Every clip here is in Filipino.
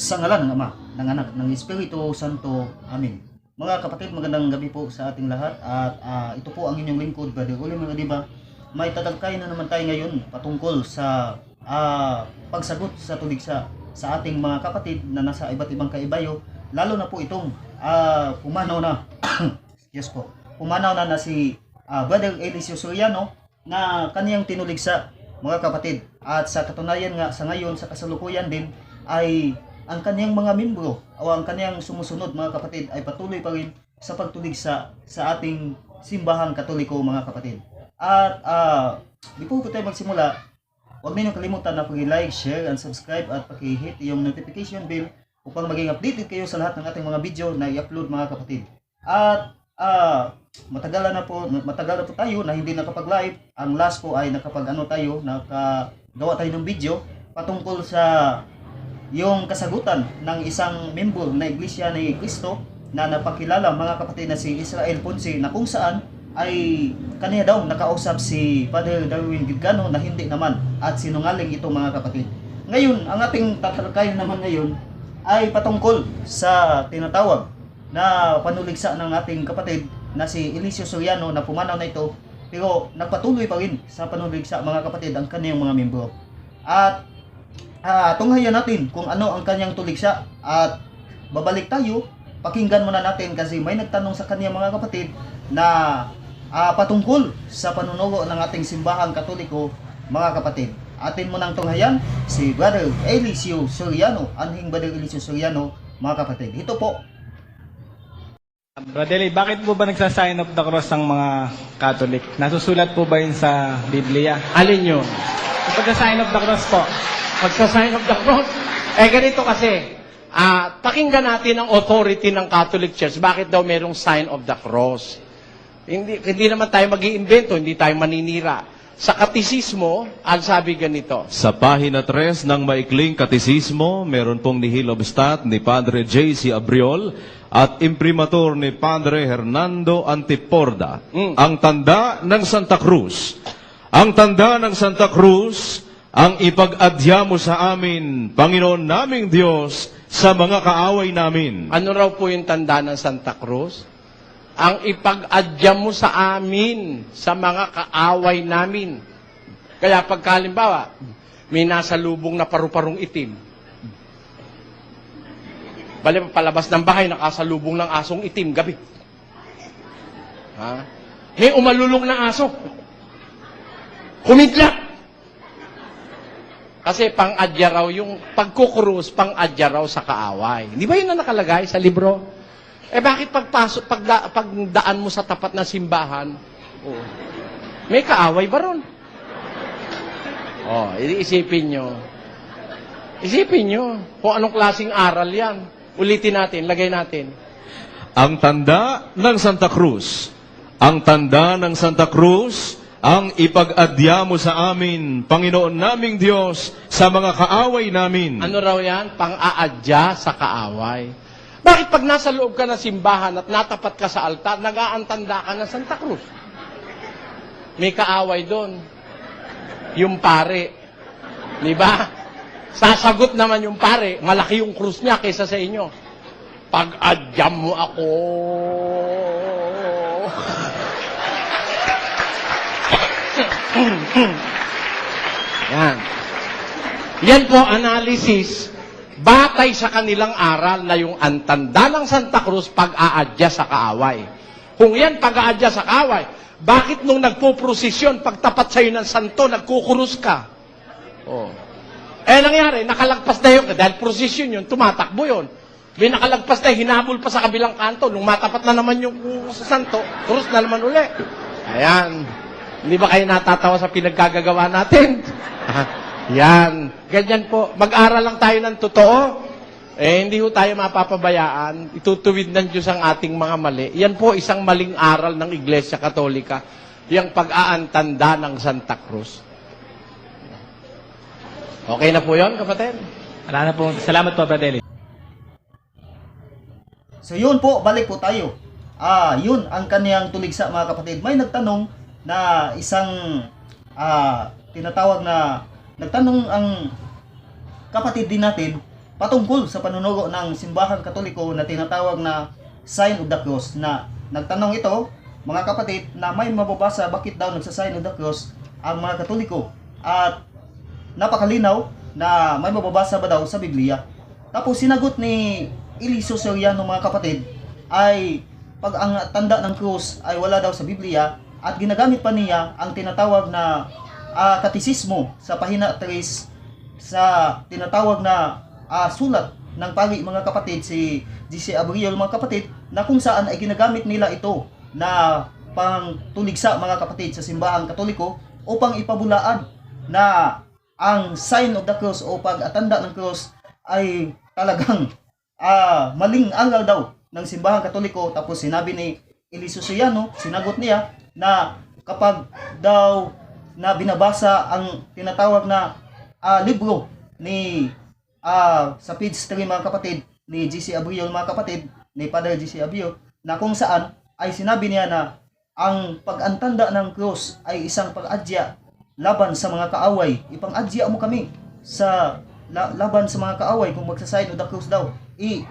Sa ngalan ng Ama, ng Anak, ng Espiritu Santo. Amen. Mga kapatid, magandang gabi po sa ating lahat at ito po ang inyong lingkod, Brother Uli mga diba? May talagkay na naman tayo ngayon patungkol sa pagsagot sa tuligsa sa ating mga kapatid na nasa iba't ibang kaibayo, lalo na po itong pumanaw na yes po, pumanaw na si Brother Eliseo Soriano na kaniyang tinuligsa mga kapatid. At sa katunayan nga sa ngayon, sa kasalukuyan din ay ang kaniyang mga membro o ang kaniyang sumusunod mga kapatid ay patuloy pa rin sa pagtuligsa sa ating simbahang Katoliko mga kapatid. At di po tayo magsimula, huwag ninyong kalimutan na pag-like, share, and subscribe at paki-hit yung notification bell upang maging updated kayo sa lahat ng ating mga video na i-upload mga kapatid. At matagal na po tayo na hindi nakapag-live. Ang last po ay nakagawa tayo ng video patungkol sa yung kasagutan ng isang membro na Iglesia ni Cristo na napakilala mga kapatid na si Israel Ponce, na kung saan ay kaniya daw nakausap si Father Darwin Gidgano na hindi naman at sinungaling ito mga kapatid. Ngayon, ang ating tatalakayin naman ngayon ay patungkol sa tinatawag na panuligsa ng ating kapatid na si Eliseo Soriano na pumanaw na ito, pero nagpatuloy pa rin sa panuligsa mga kapatid ang kaniyang mga membro. At tunghayan natin kung ano ang kanyang tuligsa at babalik tayo, pakinggan muna natin kasi may nagtanong sa kanya mga kapatid na patungkol sa panunugo ng ating simbahang Katoliko mga kapatid. Atin mo nang tunghayan si Brother Eliseo Soriano, anhing Brother Eliseo Soriano mga kapatid. Ito po. Brother Lee, bakit po ba nagsasign of the cross ang mga Catholic? Nasusulat po ba yun sa Biblia? Alin yun? Yung pagsa-sign of the cross po. Magsa-sign of the cross? Ganito kasi, pakinggan natin ang authority ng Catholic Church. Bakit daw merong sign of the cross? Hindi naman tayo mag-iimbento, hindi tayo maninira. Sa katisismo, ang sabi ganito. Sa pahina 3 ng maikling katisismo, meron pong nihil obstat ni Padre J.C. Abriol at imprimatur ni Padre Hernando Antiporda. Ang tanda ng Santa Cruz. Ang tanda ng Santa Cruz, ang ipag-adya mo sa amin, Panginoon naming Diyos, sa mga kaaway namin. Ano raw po yung tanda ng Santa Cruz? Ang ipag-adya mo sa amin, sa mga kaaway namin. Kaya pagkalimbawa, may nasa lubong na paru-parong itim. Bale, palabas ng bahay, nakasalubong ng asong itim, gabi. May umalulong na aso. Kumidlat. Kasi pang-adya raw, yung pagkukrus, pang-adya raw sa kaaway. Hindi ba yun na nakalagay sa libro? Bakit pagdaan mo sa tapat ng simbahan, may kaaway ba ron? Isipin nyo. Isipin nyo kung anong klaseng aral yan. Ulitin natin, lagay natin. Ang tanda ng Santa Cruz. Ang tanda ng Santa Cruz, ang ipag-adya mo sa amin, Panginoon naming Diyos, sa mga kaaway namin. Ano raw yan? Pang-aadya sa kaaway. Bakit pag nasa loob ka ng simbahan at natapat ka sa altar, nag-aantanda ka ng Santa Cruz? May kaaway doon. Yung pare. Di ba? Sasagot naman yung pare, malaki yung krus niya kaysa sa inyo. Pag-adya mo ako. Yan po, analysis, batay sa kanilang aral na yung antanda ng Santa Cruz pag-aadya sa kaaway. Kung yan pag-aadya sa kaaway, bakit nung nagpo-prosesyon, pagtapat sa'yo ng santo, nagkukurus ka? Nangyari, nakalagpas na yun, dahil prosesyon yun, tumatakbo yun. May nakalagpas na, hinabol pa sa kabilang kanto, nung matapat na naman yung santo, kurus na naman uli. Ayan. Hindi ba kayo natatawa sa pinagkagagawa natin? Yan. Ganyan po. Mag-aral lang tayo ng totoo. Hindi ho tayo mapapabayaan. Itutuwid ng Diyos ang ating mga mali. Yan po isang maling aral ng Iglesia Katolika. Yung pag-aantanda ng Santa Cruz. Okay na po yun, kapatid? Wala na po. Salamat po, Brother Lee. So yun po, balik po tayo. Yun ang kaniyang tuligsa mga kapatid. May nagtanong na isang tinatawag na nagtanong ang kapatid din natin patungkol sa panunuro ng simbahang Katoliko na tinatawag na Sign of the Cross, na nagtanong ito, mga kapatid, na may mababasa bakit daw nagsa-Sign of the Cross ang mga Katoliko, at napakalinaw na may mababasa ba daw sa Biblia. Tapos sinagot ni Eliseo Soriano, mga kapatid, ay pag ang tanda ng krus ay wala daw sa Biblia, at ginagamit pa niya ang tinatawag na katisismo sa pahina 3 sa tinatawag na sulat ng pari, mga kapatid, si J.C. Abriol, mga kapatid, na kung saan ay ginagamit nila ito na pang tuligsa, mga kapatid, sa simbahang Katoliko upang ipabulaan na ang sign of the cross o pag-atanda ng cross ay talagang maling aral daw ng simbahang Katoliko. Tapos sinabi ni Eliseo Soriano, sinagot niya na kapag daw na binabasa ang tinatawag na libro ni sa page 3, mga kapatid, ni J.C. Abriol, mga kapatid, ni Father J.C. Abriol, na kung saan ay sinabi niya na ang pag-antanda ng cross ay isang pag-adya laban sa mga kaaway. Ipang-adya mo kami sa laban sa mga kaaway kung magsa-sign of the cross daw.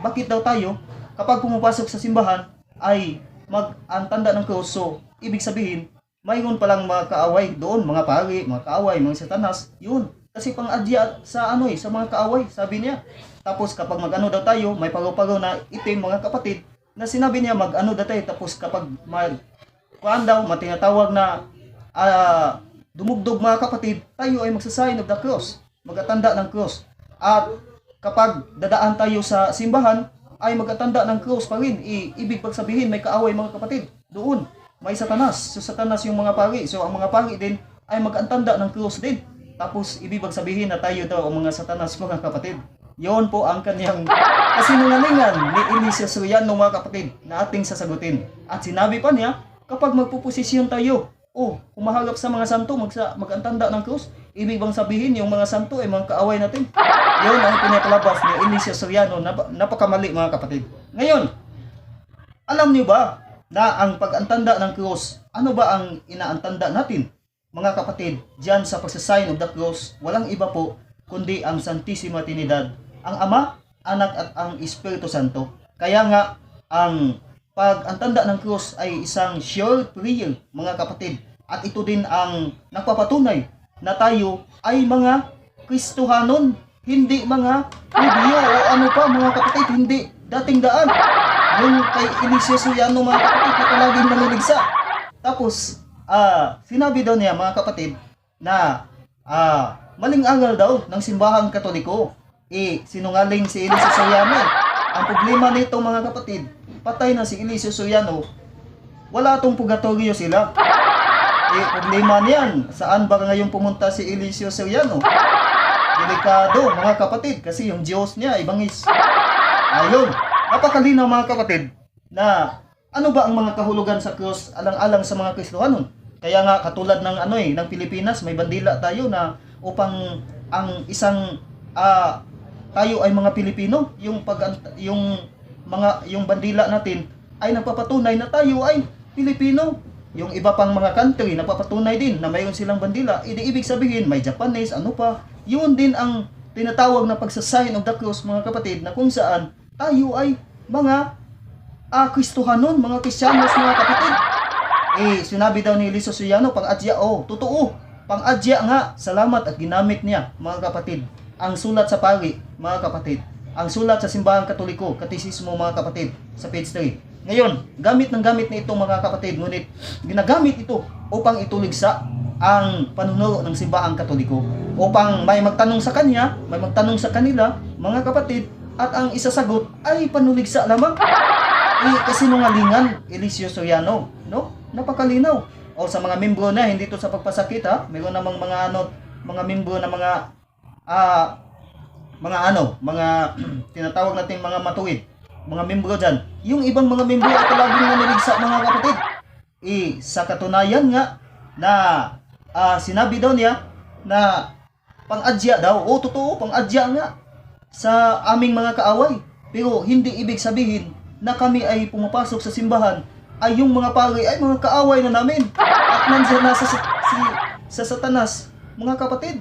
Bakit daw tayo kapag pumapasok sa simbahan ay mag-antanda ng cross? So ibig sabihin, mayroon palang mga kaaway doon, mga pari, mga kaaway, mga satanas, yun. Kasi pang-adya sa sa mga kaaway, sabi niya. Tapos kapag mag-ano daw tayo, may paro-paro na itim, mga kapatid, na sinabi niya mag-ano daw tayo. Tapos kapag kuhaan daw, matinatawag na dumugdog, mga kapatid, tayo ay magsa-sign of the cross, mag-atanda ng cross. At kapag dadaan tayo sa simbahan, ay mag-atanda ng cross pa rin. Ibig pagsabihin, may kaaway, mga kapatid, doon. May satanas. So satanas yung mga pari. So ang mga pari din ay mag-antanda ng cross din. Tapos ibig sabihin na tayo daw ang mga satanas, mga kapatid. Yon po ang kanyang kasinungalingan ni Eliseo Soriano, mga kapatid, na ating sasagutin. At sinabi pa niya, kapag magpuposisyon tayo, humaharap sa mga santo, mag-antanda ng cross, ibig bang sabihin yung mga santo ay mga kaaway natin? Yon ang pinapalabas ni Eliseo Soriano. Napakamali, mga kapatid. Ngayon, alam niyo ba na ang pag-antanda ng cross, ano ba ang inaantanda natin, mga kapatid? Diyan sa pagsasign of the cross, walang iba po kundi ang Santissima Trinidad, ang Ama, Anak at ang Espiritu Santo. Kaya nga ang pag-antanda ng cross ay isang sure prayer, mga kapatid, at ito din ang nagpapatunay na tayo ay mga Kristohanon, hindi mga Hudyo o ano pa, mga kapatid, hindi dating daan yung kay Eliseo Soriano, mga kapatid, na palaging nanuligsa. Tapos sinabi daw niya, mga kapatid, na maling aral daw ng simbahang Katoliko. Sinungaling si Eliseo Soriano. Ang problema nito, mga kapatid, patay na si Eliseo Soriano, wala tong purgatorio sila. Problema niyan, saan ba ngayon pumunta si Eliseo Soriano? Delikado, mga kapatid, kasi yung Diyos niya ay bangis. Ayun, napakalinaw, mga kapatid, na ano ba ang mga kahulugan sa cross alang-alang sa mga Kristohanon. Kaya nga katulad ng ng Pilipinas, may bandila tayo na upang ang isang tayo ay mga Pilipino, yung bandila natin ay nagpapatunay na tayo ay Pilipino. Yung iba pang mga country napapatunay din na mayroon silang bandila. Ibig sabihin may Japanese, ano pa. Yun din ang tinatawag na pagsa-sign of the cross, mga kapatid, na kung saan tayo ay mga Kristohanon, mga Kristiyanos, mga kapatid. Sinabi daw ni Eliseo Soriano, pang-adya, totoo, pang-adya nga, salamat at ginamit niya, mga kapatid, ang sulat sa pari, mga kapatid, ang sulat sa simbahang Katoliko, katisismo, mga kapatid, sa page 3. Ngayon, gamit na ito, mga kapatid, ngunit ginagamit ito upang ituligsa ang panunuro ng simbahang Katoliko, upang may magtanong sa kanya, may magtanong sa kanila, mga kapatid, at ang isasagot ay panuligsa lamang. Kasinungalingan, Eliseo Soriano, no? Napakalinaw. O sa mga membro na, hindi to sa pagpasakit, mayroon namang mga membro na mga tinatawag natin mga matuwid, mga membro dyan. Yung ibang mga membro ay laging nanuligsa, mga kapatid. Sa katunayan nga na sinabi daw niya na pang-adya daw. Totoo, pang-adya nga sa aming mga kaaway. Pero hindi ibig sabihin na kami ay pumapasok sa simbahan ay yung mga pari ay mga kaaway na namin at nandiyan na sa satanas, mga kapatid.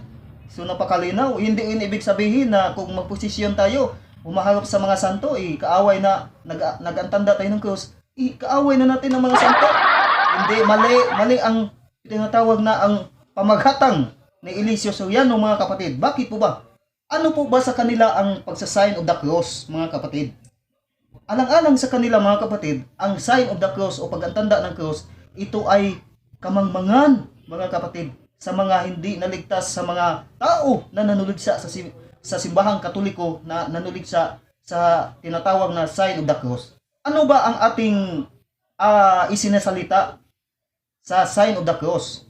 So napakalinaw, hindi ibig sabihin na kung magposisyon tayo humaharap sa mga santo, kaaway na nag-antanda tayo ng krus, kaaway na natin ang mga santo. Hindi, mali ang tinatawag na ang pamaghatang ni Eliseo Soriano, mga kapatid. Bakit po ba? Ano po ba sa kanila ang pagsasign of the cross, mga kapatid? Alang-alang sa kanila, mga kapatid, ang sign of the cross o pagantanda ng cross, ito ay kamangmangan, mga kapatid, sa mga hindi naligtas, sa mga tao na nanuligsa sa simbahang katoliko, na nanuligsa sa tinatawag na sign of the cross. Ano ba ang ating isinasalita sa sign of the cross?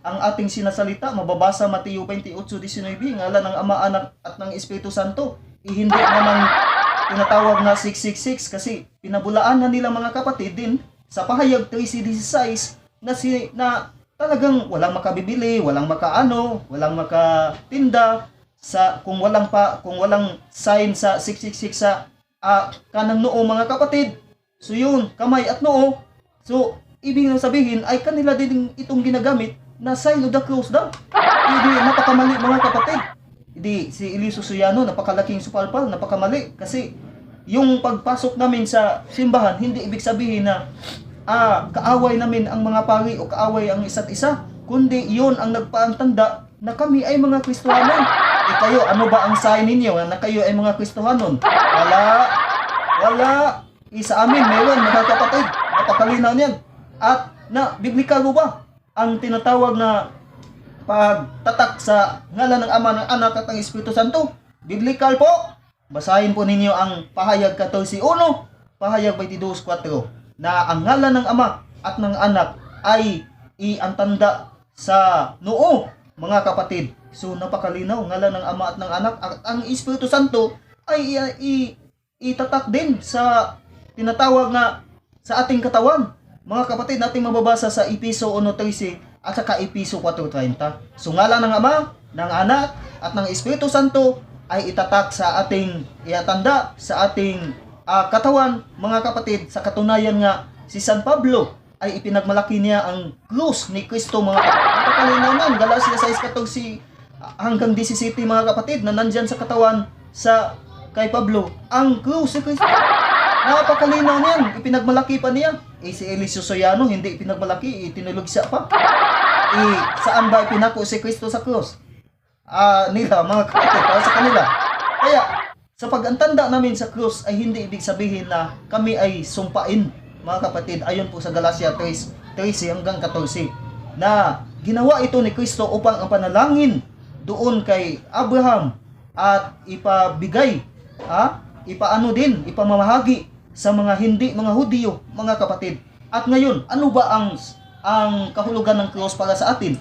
Ang ating sinasalita, mababasa Mateo 28:19, ngalan ng Ama, Anak at ng Espiritu Santo. Hindi naman tinatawag na 666 kasi pinabulaan na nila, mga kapatid, din sa pahayag 13:16 na talagang walang makabibili, walang makaano, walang makatinda kung walang sign sa 666 sa kanang noo, mga kapatid. So yun, kamay at noo. So ibig sabihin ay kanila din itong ginagamit na sign of the cross daw. Hindi, napakamali, mga kapatid. Hindi, si Eliseo Soriano, napakalaking supalpal, napakamali. Kasi yung pagpasok namin sa simbahan, hindi ibig sabihin na kaaway namin ang mga pari o kaaway ang isa't isa, kundi iyon ang nagpaantanda na kami ay mga Kristohanon. Kayo, ano ba ang sign ninyo na kayo ay mga Kristohanon? Wala. Sa amin, meron, mga kapatid. Napakalinaw niyan. At biblikal mo ba ang tinatawag na pagtatak sa ngalan ng Ama, ng Anak at ng Espiritu Santo? Biblikal po. Basahin po ninyo ang pahayag 14:1, pahayag 22:4, na ang ngalan ng Ama at ng Anak ay iantanda sa noo, mga kapatid. So napakalinaw, ngalan ng Ama at ng Anak at ang Espiritu Santo ay itatak din sa tinatawag na sa ating katawan. Mga kapatid, natin mababasa sa Episo 1:13 at saka Episo 4:30. So ngalan ng Ama, ng Anak at ng Espiritu Santo ay itatak sa ating iatanda sa ating katawan, mga kapatid. Sa katunayan nga, si San Pablo ay ipinagmalaki niya ang krus ni Kristo, mga kapatid. Napakalinaw nun, Galacia 6:14 hanggang 17, mga kapatid, na nandyan sa katawan kay Pablo ang krus ni Kristo. Napakalinaw niyan, ipinagmalaki pa niya. Si Eliseo Soriano, hindi ipinagmalaki, itinulugsa pa. Saan ba ipinako si Kristo sa krus? Nila, mga kapatid, para sa kanila. Kaya, sa pag-antanda namin sa krus ay hindi ibig sabihin na kami ay sumpain, mga kapatid. Ayon po sa Galacia 3:13 hanggang 14, na ginawa ito ni Kristo upang ang panalangin doon kay Abraham at ipabigay, ipamamahagi sa mga hindi mga Hudyo, mga kapatid. At ngayon, ano ba ang kahulugan ng cross para sa atin?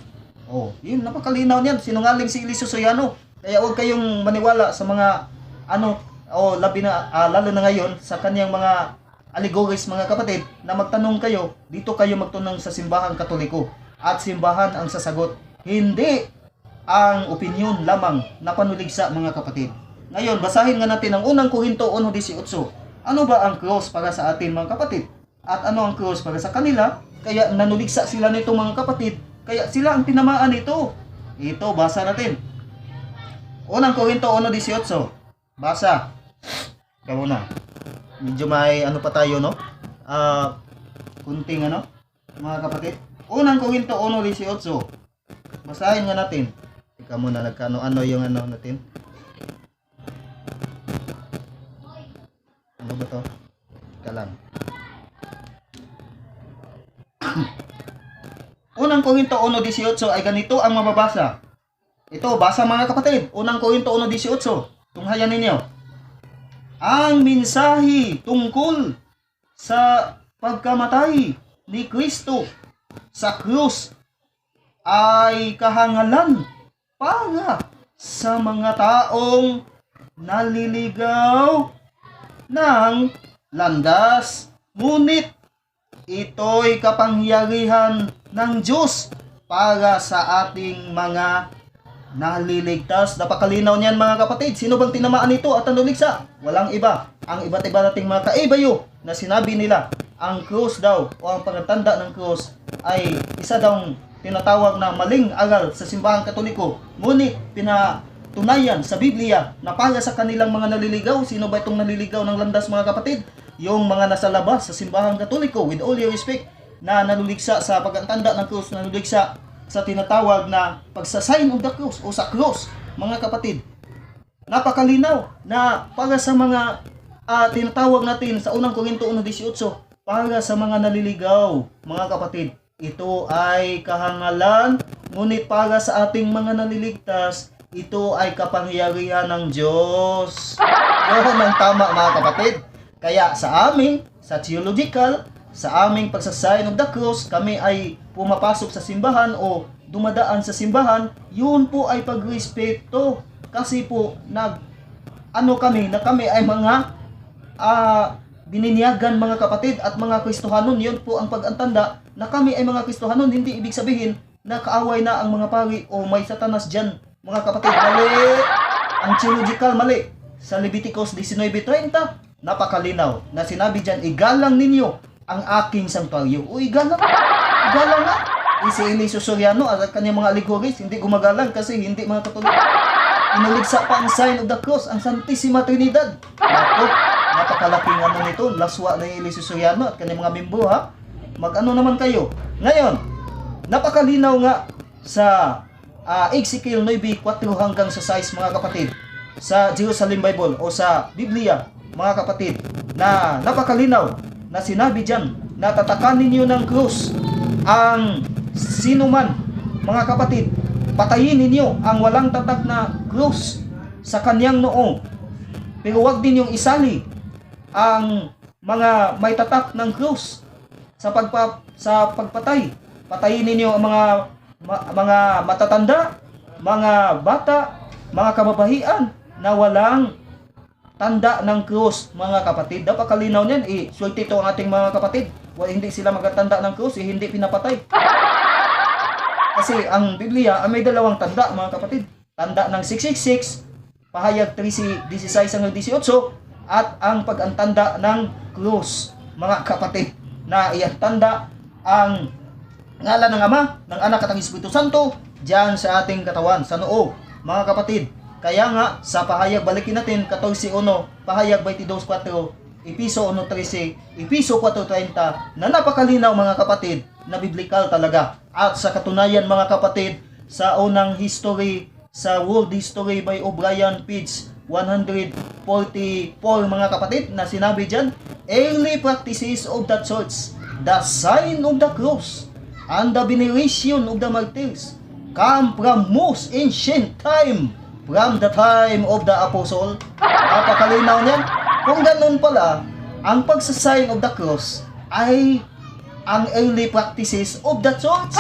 Yun, napakalinaw niyan. Sinungaling si Eliseo Soriano. Kaya huwag kayong maniwala sa mga lalo na ngayon sa kanyang mga allegories, mga kapatid, na magtanong kayo, dito kayo magtanong sa simbahang Katoliko at simbahan ang sasagot. Hindi ang opinyon lamang na panuligsa, mga kapatid. Ngayon, basahin nga natin ang unang Korinto 1:18. Ano ba ang cross para sa atin, mga kapatid? At ano ang cross para sa kanila? Kaya nanuligsa sila nito, mga kapatid. Kaya sila ang tinamaan nito. Ito, basa natin. Unang Korinto 1:18. Basa. Ikaw na. Medyo may pa tayo, no? Kunting mga kapatid. Unang Korinto 1:18. Basahin nga natin. Ika muna, nagkano-ano yung natin. Ano ba to? Ika lang. Unang Korinto 1:18 ay ganito ang mababasa. Ito, basa, mga kapatid. Unang Korinto 1:18. Tunghayan ninyo. Ang mensahe tungkol sa pagkamatay ni Kristo sa krus ay kahangalan para sa mga taong naliligaw ng landas, ngunit ito'y kapangyarihan ng Diyos para sa ating mga naliligtas. Napakalinaw niyan, mga kapatid. Sino bang tinamaan nito at nanuligsa? Walang iba. Ang iba't iba nating mga kaibayo na sinabi nila, ang krus daw o ang pagtanda ng krus ay isa daw tinatawag na maling aral sa simbahang Katoliko. Ngunit napatunayan sa Biblia na para sa kanilang mga naliligaw. Sino ba itong naliligaw ng landas, mga kapatid? Yung mga nasa labas sa simbahang Katoliko, with all due respect, na naluligsa sa pagtanda ng krus, naluligsa sa tinatawag na pagsasign of the cross o sa cross, mga kapatid. Napakalinaw na para sa mga tinatawag natin sa unang Korinto 1:18, para sa mga naliligaw, mga kapatid, ito ay kahangalan, ngunit para sa ating mga naliligtas, ito ay kapangyarihan ng Diyos. Yun ang tama, mga kapatid. Kaya sa aming, sa theological, sa aming pagsasign of the cross, kami ay pumapasok sa simbahan o dumadaan sa simbahan, yun po ay pagrespeto. Kasi po, kami ay mga bininyagan, mga kapatid, at mga Kristohanon. Yun po ang pag-antanda na kami ay mga Kristohanon. Hindi ibig sabihin na kaaway na ang mga pari o may satanas dyan, mga kapatid. Mali! Ang theological mali. Sa Leviticus 19:30, napakalinaw na sinabi dyan, igalang ninyo ang aking sanktuaryo. O igalang nga. Si Eliso Soriano at kanyang mga allegories, hindi gumagalang kasi hindi mga Katoliko. Inuligsa pa ang sign of the cross, ang Santissima Trinidad. Naku, napakalaking nito, laswa na yung Eliso Soriano at kanyang mga membro, ha? Mag-ano naman kayo. Ngayon, napakalinaw nga sa Ezekiel 9:4 hanggang sa 6, mga kapatid, sa Jerusalem Bible o sa Biblia, mga kapatid, na napakalinaw na sinabi dyan na tatakanin niyo ng krus ang sino man, mga kapatid. Patayin ninyo ang walang tatak na krus sa kanyang noo, pero wag din yung isali ang mga may tatak ng krus sa pagpatay. Patayin ninyo ang mga matatanda, mga bata, mga kababahian na walang tanda ng krus, mga kapatid. Dapat kalinaw niyan, swerte ito ang ating mga kapatid. Hindi sila magtatanda ng krus, hindi pinapatay. Kasi ang Biblia may dalawang tanda, mga kapatid. Tanda ng 666, pahayag 3:16 hanggang 18, at ang pag-antanda ng krus, mga kapatid, na iantanda ang ngalan ng Ama, ng Anak at ng Espiritu Santo diyan sa ating katawan, sa noo, mga kapatid. Kaya nga, sa pahayag, balikin natin, 14:1, pahayag 22:4, Episo 1:13, Episo 4:30, na napakalinaw, mga kapatid, na biblikal talaga. At sa katunayan, mga kapatid, sa unang history, sa World History by O'Brien, page 144, mga kapatid, na sinabi dyan, early practices of the church, the sign of the cross, and the veneration of the martyrs, come from most ancient time, from the time of the apostle. Napakalinaw niyan. Kung ganun pala, ang pagsasign of the cross ay ang early practices of the church.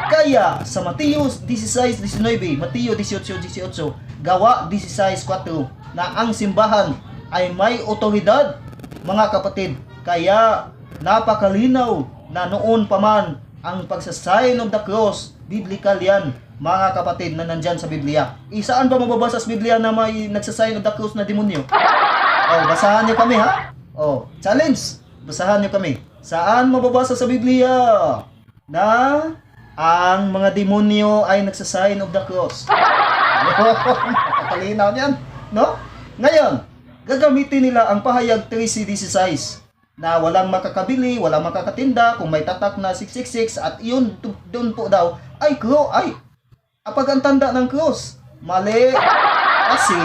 Kaya sa Mateo 16:19, Mateo 18:18, Gawa 16:4, na ang simbahan ay may otoridad, mga kapatid. Kaya napakalinaw na noon pa man ang pagsasign of the cross, biblical yan, mga kapatid, na nandyan sa Biblia. Saan ba mababasa sa Biblia na may nagsasign of the cross na demonyo? Basahan niyo kami, ha? Challenge! Basahan niyo kami. Saan mababasa sa Biblia na ang mga demonyo ay nagsasign of the cross? Napakalinaw yan, no? Ngayon, gagamitin nila ang pahayag 3:16 na walang makakabili, walang makakatinda kung may tatak na 666, at yun doon po daw ay pag-antanda ng cross. Mali. Kasi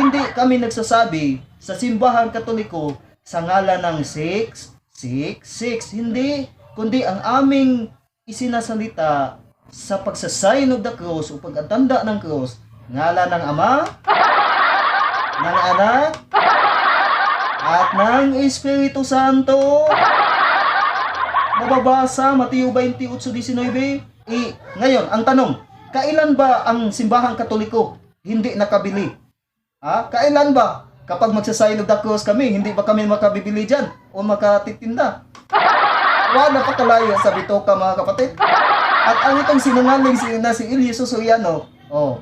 hindi kami nagsasabi sa simbahan Katoliko sa ngalan ng 666. Hindi, kundi ang aming isinasalita sa pagsasign of the cross o pag-antanda ng cross, ngalan ng Ama, ng Anak, at ng Espiritu Santo. Mababasa Mateo 28:19. Ngayon, ang tanong, kailan ba ang simbahang Katoliko hindi nakabili? Kailan ba? Kapag magsasign of the cross kami, hindi ba kami makabibili dyan o makatitinda? Napakalayo sa bitoka, mga kapatid. At ang itong sinungaling si Eliso Soriano,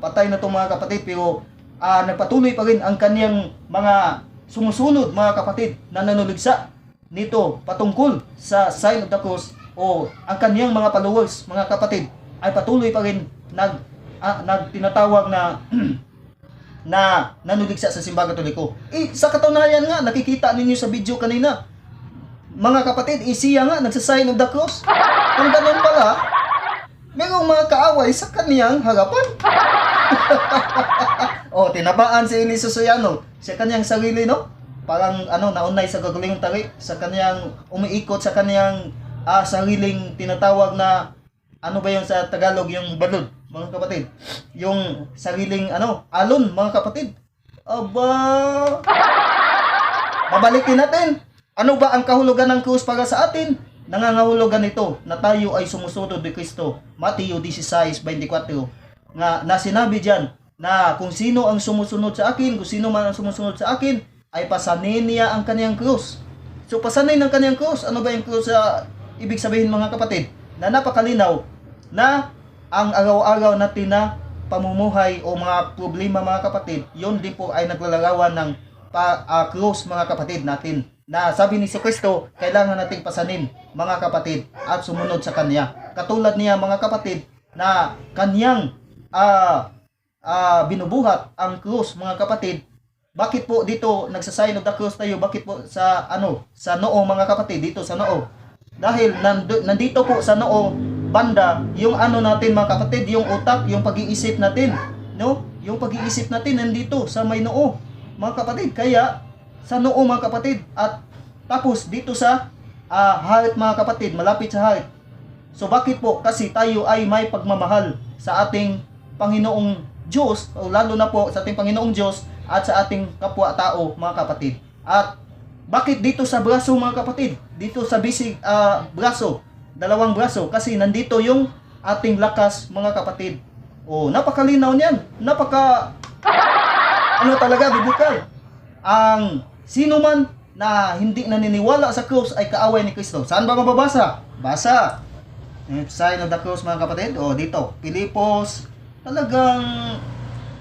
patay na itong mga kapatid, pero nagpatuloy pa rin ang kanyang mga sumusunod, mga kapatid, na nanuligsa nito patungkol sa sign of the cross, o ang kanyang mga followers, mga kapatid, ay patuloy pa rin tinatawag na na nanuligsa sa simbahan Katoliko. Sa katunayan nga, nakikita ninyo sa video kanina, mga kapatid, siya nga nagsasign of the cross. Kung ganun pala, mayroong mga kaaway sa kaniyang harapan. Tinabaan si Eli Sosayano sa kaniyang sarili, no? Parang naunay sa gagulingong tarik, sa kaniyang umiikot sa kaniyang sariling tinatawag na ba yung sa Tagalog, yung balod, mga kapatid. Yung sariling alon, mga kapatid. Aba, babalikin natin. Ano ba ang kahulugan ng krus para sa atin? Nangangahulugan ito na tayo ay sumusunod ni Kristo. Mateo 16:24 na sinabi diyan na kung sino ang sumusunod sa akin, kung sino man ang sumusunod sa akin, ay pasanin niya ang kaniyang krus. So pasanin ng kaniyang krus. Ano ba yung krus ibig sabihin, mga kapatid? Na napakalinaw na ang araw-araw natin na pamumuhay o mga problema, mga kapatid, yun din po ay naglalarawan ng krus, mga kapatid natin. Na sabi ni Kristo, kailangan nating pasanin, mga kapatid, at sumunod sa Kanya. Katulad niya, mga kapatid, na Kanyang binubuhat ang krus, mga kapatid. Bakit po dito nagsasign of the cross tayo? Bakit po sa noo, mga kapatid, dito sa noo? Dahil nandito po sa noo banda yung natin, mga kapatid, yung utak, yung pag-iisip natin, no? Yung pag-iisip natin nandito sa may noo, mga kapatid. Kaya sa noo, mga kapatid, at tapos dito sa heart, mga kapatid, malapit sa heart. So bakit po? Kasi tayo ay may pagmamahal sa ating Panginoong Diyos, o lalo na po sa ating Panginoong Diyos at sa ating kapwa-tao, mga kapatid. At bakit dito sa braso, mga kapatid? Dito sa bisig braso, dalawang braso, kasi nandito yung ating lakas, mga kapatid. Napakalinaw niyan. Talaga, biblikal. Ang sino man na hindi naniniwala sa krus ay kaaway ni Kristo. Saan ba mababasa? Basa. Sign of the cross, mga kapatid. Dito. Pilipos. Talagang,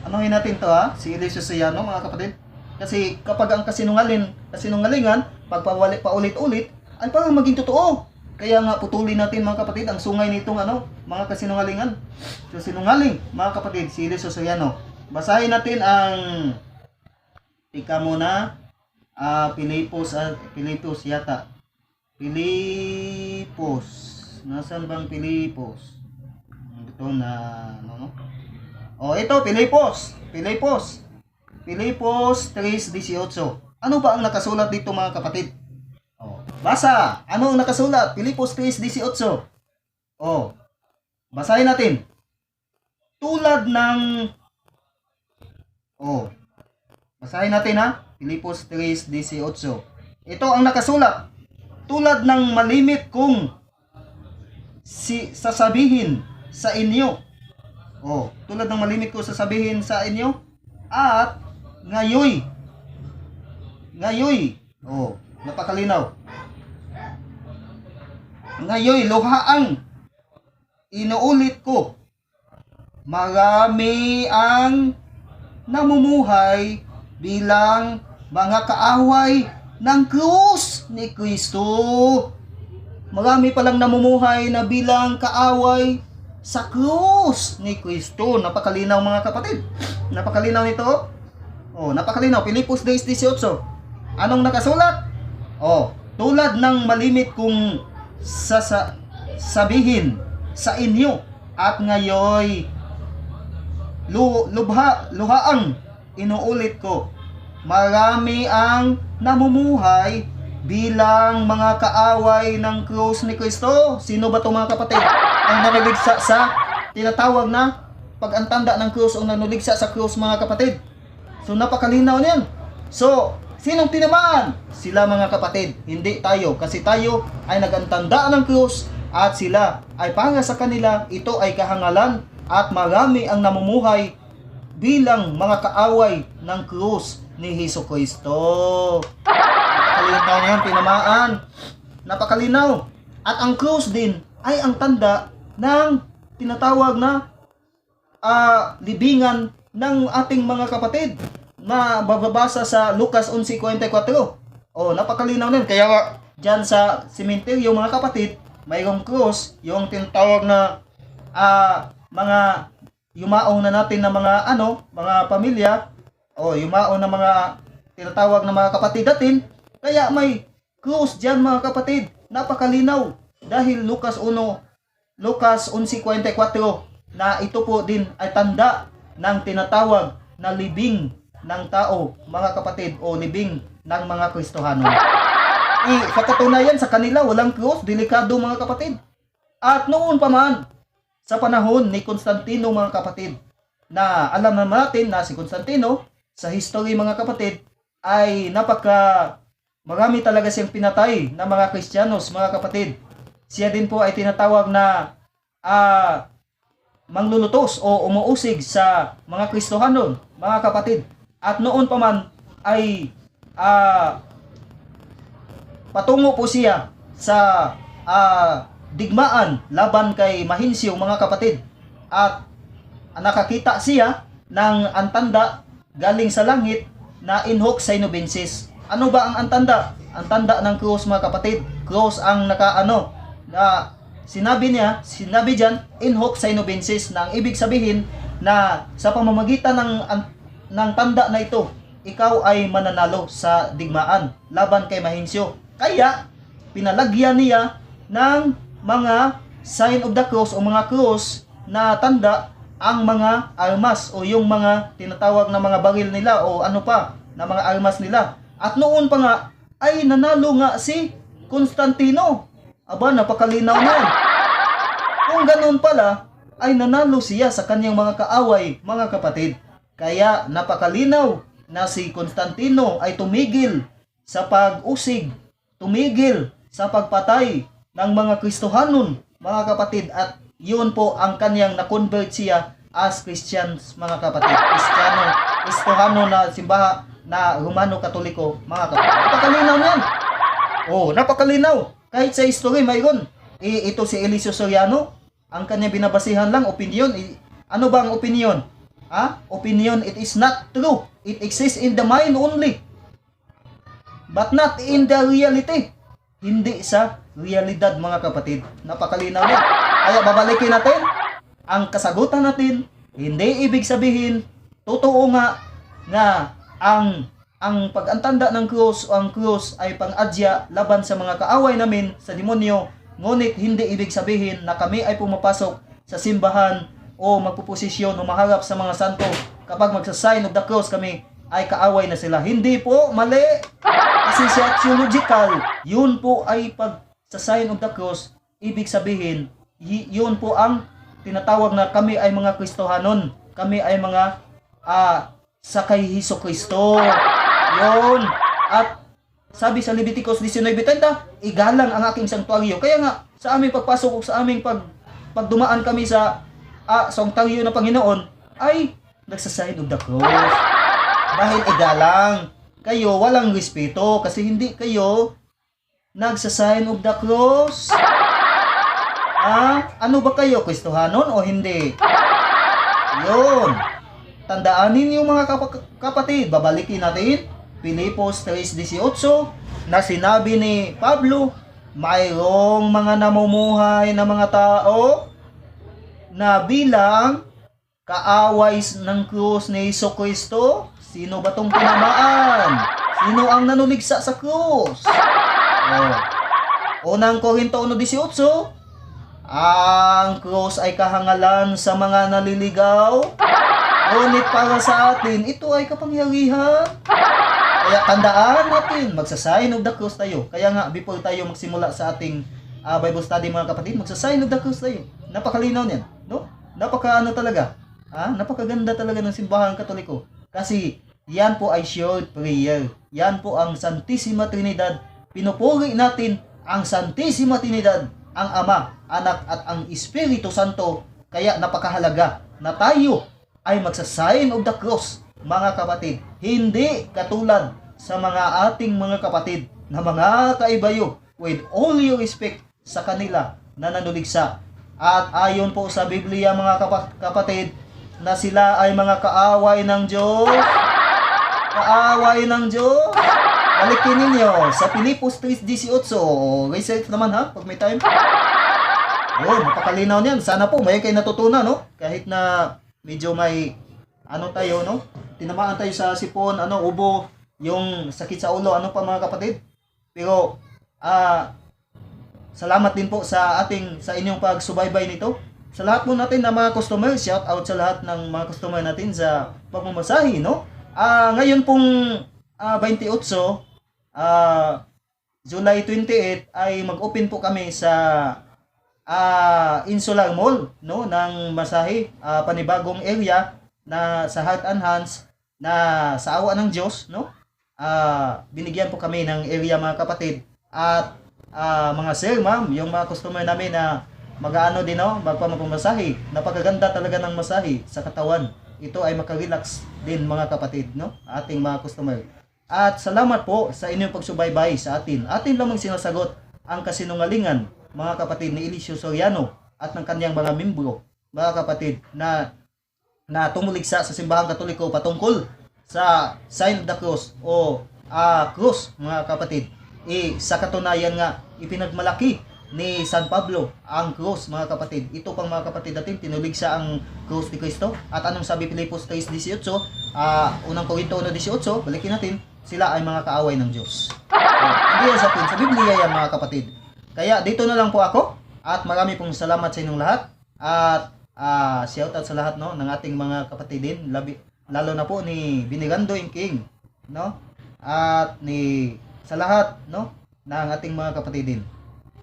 natin to, si Eli Sosayano, mga kapatid. Kasi kapag ang kasinungalingan, paulit-ulit, ay parang maging totoo. Kaya nga putulin natin, mga kapatid, ang sungay nitong mga kasinungalingan. So sinungaling, mga kapatid, si Eli Sosayano. Basahin natin ang Pilipos yata. Pilipos. Nasaan bang Pilipos? Ito na ito, Pilipos. Pilipos 3:18. Ano ba ang nakasulat dito, mga kapatid? Basa. Ano ang nakasulat? Pilipos 3:18. Basahin natin. Tulad ng basahin natin, Pilipos 3:18. Ito ang nakasulat. Tulad ng malimit kong sasabihin sa inyo. Tulad ng malimit ko sasabihin sa inyo. At ngayoy. Napakalinaw. Ngayoy, luhaang inuulit ko. Marami ang namumuhay bilang mga kaaway ng krus ni Kristo. Marami palang namumuhay na bilang kaaway sa krus ni Kristo. Napakalinaw, mga kapatid. Napakalinaw nito. Napakalinaw. Pilipos 3:18. Anong nakasulat? Tulad ng malimit kong sabihin sa inyo at ngayoy luhaang inuulit ko. Marami ang namumuhay bilang mga kaaway ng krus ni Kristo. Sino ba ito, mga kapatid? Ang nanuligsa sa tinatawag na pag-antanda ng krus o nanuligsa sa krus, mga kapatid. So napakalinaw niyan. So sinong tinamaan? Sila, mga kapatid, hindi tayo. Kasi tayo ay nagantanda ng krus at sila ay para sa kanila ito ay kahangalan at marami ang namumuhay bilang mga kaaway ng krus ni Jesucristo. Napakalinaw niyan, tinamaan. Napakalinaw. At ang krus din ay ang tanda ng tinatawag na libingan ng ating mga kapatid na bababasa sa Lucas 11:44. Napakalinaw din. Kaya dyan sa sementeryo, mga kapatid, mayroong krus, yung tinatawag na mga yumaong na natin ng mga mga pamilya o yumaong na mga tinatawag na mga kapatid natin. Kaya may krus diyan mga kapatid. Napakalinaw dahil Lucas 11:44 na ito po din ay tanda ng tinatawag na libing ng tao, mga kapatid, o libing ng mga Kristohano. Sa katunayan, sa kanila walang krus, delikado mga kapatid. At noon pa man, sa panahon ni Constantino mga kapatid, na alam naman natin na si Constantino, sa history mga kapatid, ay marami talaga siyang pinatay na mga Kristiyanos mga kapatid. Siya din po ay tinatawag na manglulutos o umuusig sa mga Kristohano mga kapatid. At noon pa man ay patungo po siya sa digmaan laban kay Mahincio mga kapatid. At nakakita siya ng antanda galing sa langit na in hoc synobensis. Ano ba ang antanda? Ang tanda ng krus mga kapatid. Krus ang na sinabi diyan in hoc synobensis, na ang ibig sabihin na sa pamamagitan ng tanda na ito, ikaw ay mananalo sa digmaan laban kay Mahincio. Kaya pinalagyan niya ng mga sign of the cross o mga cross na tanda ang mga armas o yung mga tinatawag na mga baril nila o ano pa na mga armas nila. At noon pa nga ay nanalo nga si Constantino. Aba, napakalinaw na. Kung ganoon pala ay nanalo siya sa kanyang mga kaaway mga kapatid. Kaya napakalinaw na si Constantino ay tumigil sa pag-usig, tumigil sa pagpatay ng mga Kristohanon mga kapatid, at yun po ang kanyang na-convert siya as Christians mga kapatid. Kristohano na simbaha na Romano Katoliko mga kapatid. Napakalinaw yan. Napakalinaw. Kahit sa history mayroon. Ito si Eliseo Soriano, ang kanyang binabasihan lang, opinion. Ano ba ang opinion? Opinion, it is not true. It exists in the mind only, but not in the reality. Hindi sa realidad mga kapatid. Napakalinaw yan. Kaya babalikin natin ang kasagutan natin. Hindi ibig sabihin totoo nga na ang pag-antanda ng krus o ang krus ay pang-adya laban sa mga kaaway namin sa demonyo. Ngunit hindi ibig sabihin na kami ay pumapasok sa simbahan o magpuposisyon o maharap sa mga santo kapag magsa-sign of the cross kami ay kaaway na sila. Hindi po, mali. Kasi sa theological, yun po ay pag sa sign of the cross, ibig sabihin, yun po ang tinatawag na kami ay mga Kristohanon. Kami ay mga sakay Hesus Kristo. Yun. At sabi sa Leviticus 19:30, igalang ang aking sanktuaryo. Kaya nga, sa aming pagpasok o sa aming pagdumaan kami sa sanktuaryo ng Panginoon, ay nagsasign of the cross. Dahil igalang. Kayo walang respeto kasi hindi kayo nagsasign of the cross. Ano ba kayo? Kristohanon o hindi? Yun. Tandaan ninyo mga kapatid. Babalikin natin Filipos 3:18 na sinabi ni Pablo, mayroong mga namumuhay na mga tao na bilang kaaway ng krus ni Hesus Kristo. Sino ba tong tinamaan? Sino ang nanuligsa sa krus? Unang Korinto 1:18, ang krus ay kahangalan sa mga naliligaw, ngunit para sa atin, ito ay kapangyarihan. Kaya tandaan natin, magsasign of the cross tayo. Kaya nga, before tayo magsimula sa ating Bible study mga kapatid, magsasign of the cross tayo. Napakalinaw niyan, no? Talaga. Napakaganda talaga ng simbahan Katoliko. Kasi yan po ay short prayer. Yan po ang Santissima Trinidad. Pinupuri natin ang Santissima Trinidad, ang Ama, Anak at ang Espiritu Santo. Kaya napakahalaga na tayo ay magsasign of the cross mga kapatid. Hindi katulad sa mga ating mga kapatid na mga kaibayo, with all due respect sa kanila na nanuligsa. At ayon po sa Biblia mga kapatid, na sila ay mga kaaway ng Diyos. Kaaway ng Diyos. Balikin ninyo sa Filipos 3:18. Research naman pag may time. Napakalinaw niyan. Sana po may kayo natutunan, no? Kahit na medyo may ano tayo, no? Tinamaan tayo sa sipon, ubo, yung sakit sa ulo, ano pa mga kapatid. Pero salamat din po sa inyong pagsubaybay nito. Sa lahat po natin na mga customer, shout out sa lahat ng mga customer natin sa pagmamasahe, no? Ngayon pong 28, July 28 ay mag-open po kami sa Insular Mall, no, ng masahe, panibagong area na sa Heart and Hands na sa awa ng Diyos, no? Binigyan po kami ng area mga kapatid at mga sir, ma'am, yung mga customer namin na mag-aano din, no, magpamasahe. Napakaganda talaga ng masahe sa katawan. Ito ay makarelax din mga kapatid, no, ating mga customer. At salamat po sa inyong pagsubaybay sa atin. Atin lamang sinasagot ang kasinungalingan, mga kapatid, ni Eliseo Soriano at ng kanyang mga membro, mga kapatid, na tumuligsa sa simbahang Katoliko patungkol sa sign of the cross o cross, mga kapatid. Sa katunayan nga, ipinagmalaki ni San Pablo ang cross, mga kapatid. Ito pang mga kapatid natin, tinuligsa ang cross ni Cristo. At anong sabi Filipos 3:18, unang Korinto 1:18, balikin natin, sila ay mga kaaway ng Diyos. Hindi yan sa atin, sa Biblia yan mga kapatid. Kaya dito na lang po ako at marami pong salamat sa inyong lahat at shout out sa lahat, no, ng ating mga kapatid din, lalo na po ni Binigando King, no, at sa lahat, no, ng ating mga kapatid din,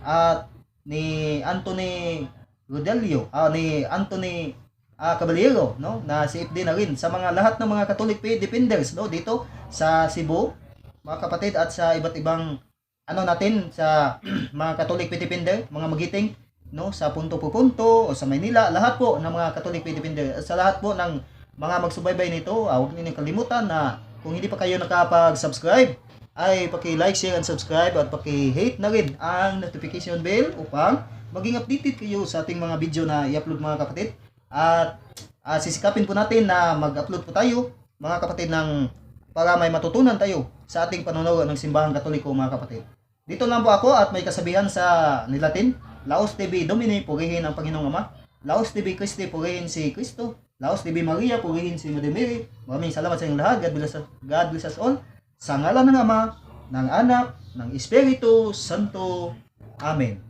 at ni Anthony Rodelio, ni Anthony Caballero, no, na CFD na rin, sa mga lahat ng mga Catholic defenders, no, dito sa Cebu, mga kapatid, at sa iba't ibang natin sa mga Catholic defender, mga magiting, no, sa punto po punto o sa Maynila, lahat po ng mga Catholic defender, at sa lahat po ng mga magsubaybay nito, huwag niyo kalimutan na kung hindi pa kayo nakapag-subscribe ay paki-like, share, and subscribe, at paki-hit na rin ang notification bell upang maging updated kayo sa ating mga video na i-upload, mga kapatid. At sisikapin po natin na mag-upload po tayo, mga kapatid, para may matutunan tayo sa ating panunuran ng simbahang Katoliko, mga kapatid. Dito lang po ako at may kasabihan sa Nilatin, Laos TV Domini, purihin ang Panginoong Ama. Laos TV Christi, purihin si Kristo. Laos TV Maria, purihin si Mother Mary. Maraming salamat sa inyong lahat. God bless us all. Sa ngalan ng Ama, ng Anak, ng Espiritu Santo. Amen.